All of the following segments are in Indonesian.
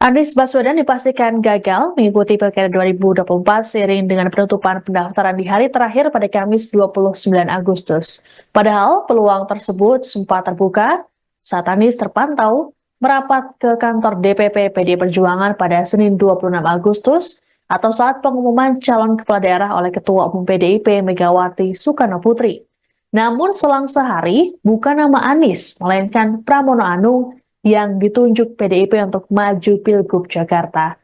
Anies Baswedan dipastikan gagal mengikuti Pilkada 2024 seiring dengan penutupan pendaftaran di hari terakhir pada Kamis 29 Agustus. Padahal peluang tersebut sempat terbuka saat Anies terpantau merapat ke kantor DPP PD Perjuangan pada Senin 26 Agustus atau saat pengumuman calon kepala daerah oleh Ketua Umum PDIP Megawati Soekarno Putri. Namun selang sehari, bukan nama Anies, melainkan Pramono Anung yang ditunjuk PDIP untuk maju Pilgub Jakarta.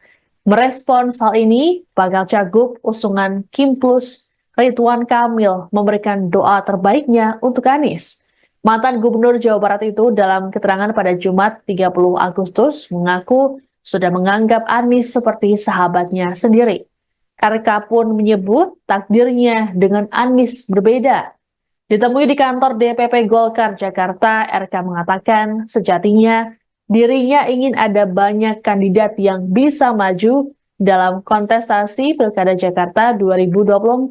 Merespons hal ini, bakal cagup usungan Kim Plus Ridwan Kamil memberikan doa terbaiknya untuk Anies. Mantan Gubernur Jawa Barat itu dalam keterangan pada Jumat 30 Agustus mengaku sudah menganggap Anies seperti sahabatnya sendiri. RK pun menyebut takdirnya dengan Anies berbeda. Ditemui di kantor DPP Golkar Jakarta, RK mengatakan sejatinya dirinya ingin ada banyak kandidat yang bisa maju dalam kontestasi Pilkada Jakarta 2024.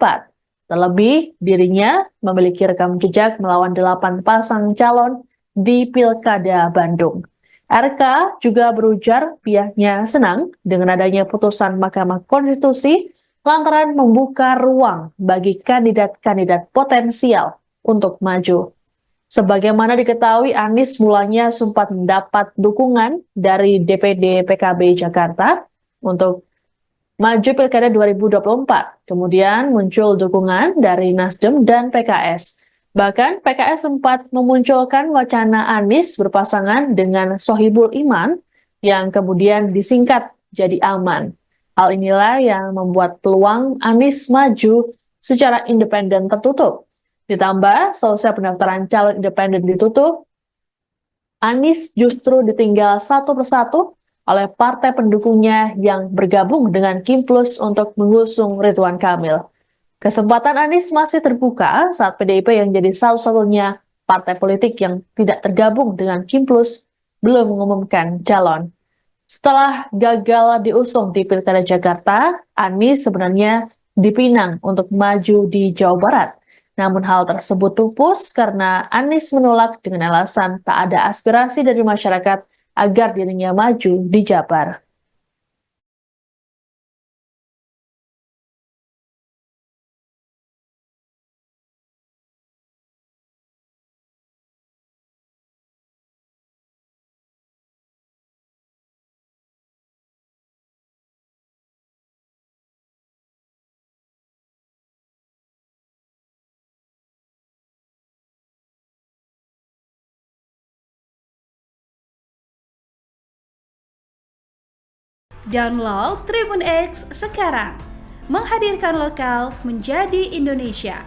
Terlebih, dirinya memiliki rekam jejak melawan 8 pasang calon di Pilkada Bandung. RK juga berujar pihaknya senang dengan adanya putusan Mahkamah Konstitusi lantaran membuka ruang bagi kandidat-kandidat potensial untuk maju. Sebagaimana diketahui, Anies mulanya sempat mendapat dukungan dari DPD PKB Jakarta untuk maju Pilkada 2024. Kemudian muncul dukungan dari Nasdem dan PKS. Bahkan PKS sempat memunculkan wacana Anies berpasangan dengan Sohibul Iman yang kemudian disingkat jadi Aman. Hal inilah yang membuat peluang Anies maju secara independen tertutup. Ditambah, selesai pendaftaran calon independen ditutup, Anies justru ditinggal satu persatu oleh partai pendukungnya yang bergabung dengan Kim Plus untuk mengusung Ridwan Kamil. Kesempatan Anies masih terbuka saat PDIP yang jadi satu-satunya partai politik yang tidak tergabung dengan Kim Plus belum mengumumkan calon. Setelah gagal diusung di Pilkada Jakarta, Anies sebenarnya dipinang untuk maju di Jawa Barat. Namun hal tersebut pupus karena Anies menolak dengan alasan tak ada aspirasi dari masyarakat agar dirinya maju di Jabar. Download Tribun X sekarang, menghadirkan lokal menjadi Indonesia.